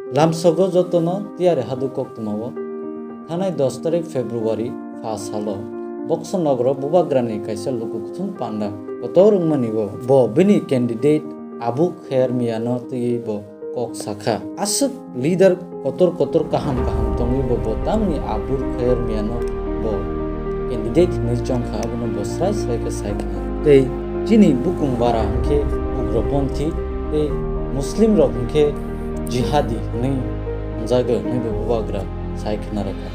लामसगो जतनो तियारे हादु कक्तमाओ थानाय 10 तारिख फेब्रुवारी 5 सालो बक्सनगर बुबाग्रानि कायसा लुकुकुथुं पांडा कतर उंमानिगो बो बिनि कैंडिडेट आबु खैर मियानो तई बो कक साखा आसुक लीडर कतर kaham तंगि बो तामनि आबु खैर मियानो बो कैंडिडेट निचंखा बनो बो स्राय के साइखना तै जिनि बुकुं बारा के उग्रपन्थी तै मुस्लिम रक के जिहादी नहीं जागो नहीं बुबाग्रा साइखना रखा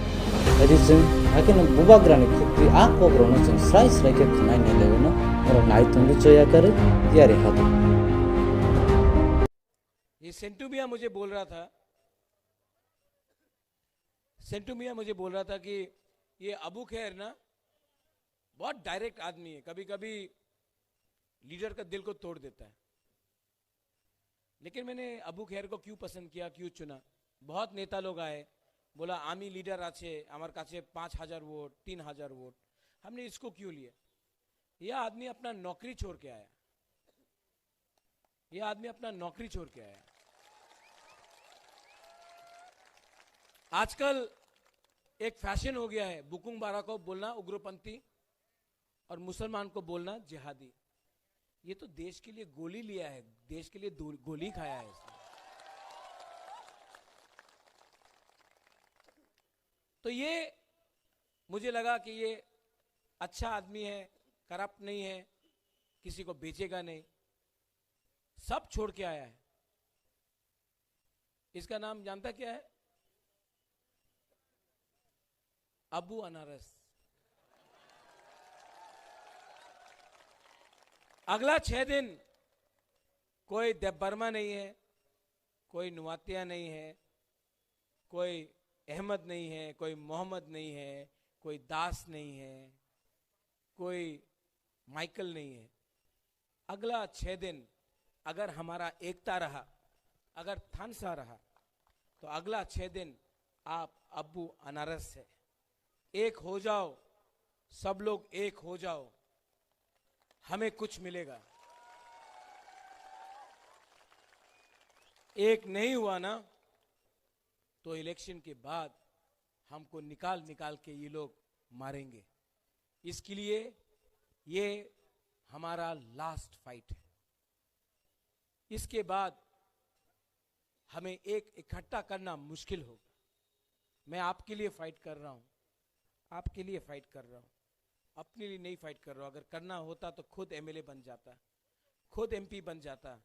यदि जों आखिनो बुबाग्रानि खुक्ति आ कब्रनो जों स्राय के खनाय नेलेनो और नायतंगि जयाकारे तियारि हादो। ये सेंटू मियां मुझे बोल रहा था कि ये अबू खैर ना बहुत डायरेक्ट आदमी है, कभी कभी लीडर का दिल को तोड़ देता है। लेकिन मैंने अबू खैर को क्यों पसंद किया, क्यों चुना? बहुत नेता लोग आए, बोला आर्मी लीडर आछे आमार काछे 5000 वोट 3000 वोट, हमने इसको क्यों लिया? यह आदमी अपना नौकरी छोड़ के आया, आजकल एक फैशन हो गया है बुकुंग बारा को बोलना उग्रपंथी और मुसलमान को बोलना जिहादी। ये तो देश के लिए गोली लिया है, देश के लिए गोली खाया है इसने। तो ये मुझे लगा कि ये अच्छा आदमी है, करप्ट नहीं है, किसी को बेचेगा नहीं, सब छोड़ के आया है। इसका नाम जानता क्या है? अबू अनारस। अगला 6 दिन कोई देवबर्मा नहीं है, कोई नुवातिया नहीं है, कोई अहमद नहीं है, कोई मोहम्मद नहीं है, कोई दास नहीं है, कोई माइकल नहीं है। अगला 6 दिन अगर हमारा एकता रहा, अगर थानसा रहा, तो अगला 6 दिन आप अबू अनारस से एक हो जाओ, सब लोग एक हो जाओ, हमें कुछ मिलेगा। एक नहीं हुआ ना तो इलेक्शन के बाद हमको निकाल के ये लोग मारेंगे। इसके लिए ये हमारा लास्ट फाइट है। इसके बाद हमें एक इकट्ठा करना मुश्किल होगा। मैं आपके लिए फाइट कर रहा हूं, आपके लिए फाइट कर रहा हूं, अपने लिए नहीं फाइट कर रहा हूं। अगर करना होता तो खुद एमएलए बन जाता, खुद एमपी बन जाता।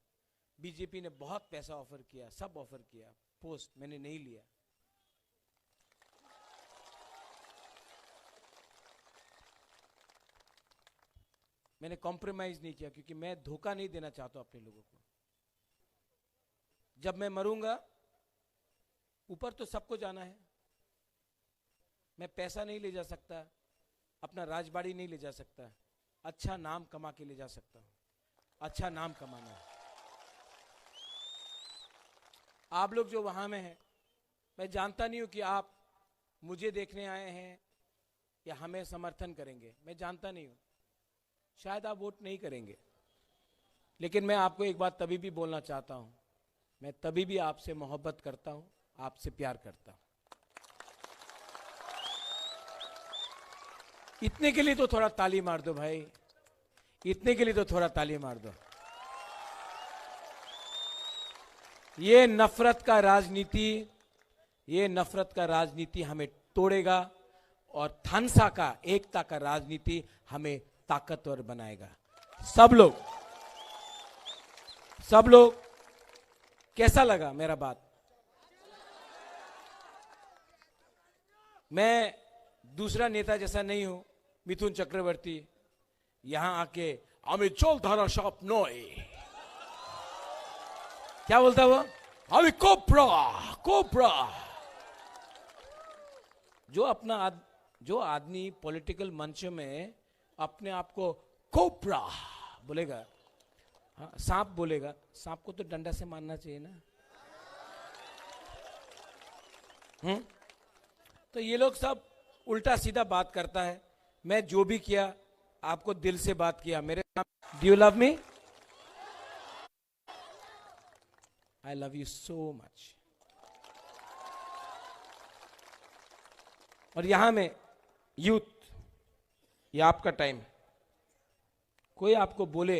बीजेपी ने बहुत पैसा ऑफर किया, सब ऑफर किया, पोस्ट मैंने नहीं लिया। मैंने कॉम्प्रोमाइज नहीं किया क्योंकि मैं धोखा नहीं देना चाहता अपने लोगों को। जब मैं मरूंगा ऊपर तो सबको जाना है। मैं पैसा नहीं ले जा सकता, अपना राजबाड़ी नहीं ले जा सकता, अच्छा नाम कमा के ले जा सकता हूं। अच्छा नाम कमाना है। आप लोग जो वहां में हैं, मैं जानता नहीं हूं कि आप मुझे देखने आए हैं या हमें समर्थन करेंगे, मैं जानता नहीं हूं। शायद आप वोट नहीं करेंगे, लेकिन मैं आपको एक बात तभी भी बोलना चाहता हूं, मैं तभी भी आपसे मोहब्बत करता हूं, आपसे प्यार करता हूं। इतने के लिए तो थोड़ा ताली मार दो भाई, इतने के लिए तो थोड़ा ताली मार दो। ये नफरत का राजनीति हमें तोड़ेगा और थानसा का, एकता का राजनीति हमें ताकतवर बनाएगा। सब लोग कैसा लगा मेरा बात? मैं दूसरा नेता जैसा नहीं हूं, मिथुन चक्रवर्ती यहां आके हमें चोल धारा शॉप नोए, क्या बोलता वो? हमें कोपरा। जो आदमी पॉलिटिकल मंच में अपने आप को कोपरा बोलेगा, हाँ, सांप बोलेगा, सांप को तो डंडा से मारना चाहिए ना। तो ये लोग सब उल्टा सीधा बात करता है। मैं जो भी किया आपको दिल से बात किया। मेरे सामने, do you love me? I love you so much. और यहां में यूथ, ये आपका टाइम है। कोई आपको बोले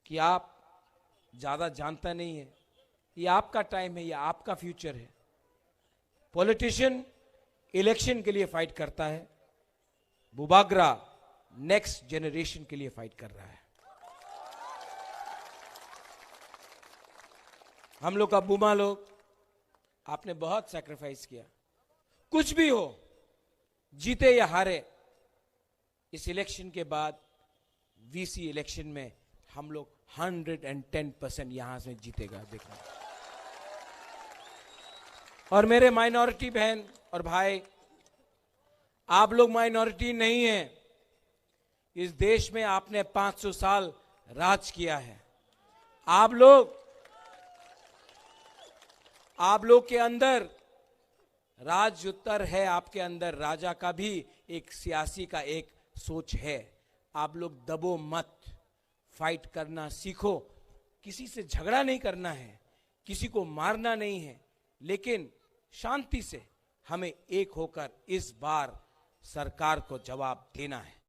कि आप ज्यादा जानता नहीं है, ये आपका टाइम है, ये आपका फ्यूचर है। पॉलिटिशियन इलेक्शन के लिए फाइट करता है, बुबागरा नेक्स्ट जनरेशन के लिए फाइट कर रहा है। हम लोग का बुमा लोग, आपने बहुत सैक्रिफाइस किया। कुछ भी हो, जीते या हारे, इस इलेक्शन के बाद वीसी इलेक्शन में हम लोग 110% यहां से जीतेगा, देखना। और मेरे माइनॉरिटी बहन और भाई, आप लोग माइनॉरिटी नहीं हैं। इस देश में आपने 500 साल राज किया है। आप लोग के अंदर राज उत्तर है, आपके अंदर राजा का भी एक सियासी का एक सोच है। आप लोग दबो मत, फाइट करना सीखो। किसी से झगड़ा नहीं करना है, किसी को मारना नहीं है, लेकिन शांति से हमें एक होकर इस बार सरकार को जवाब देना है।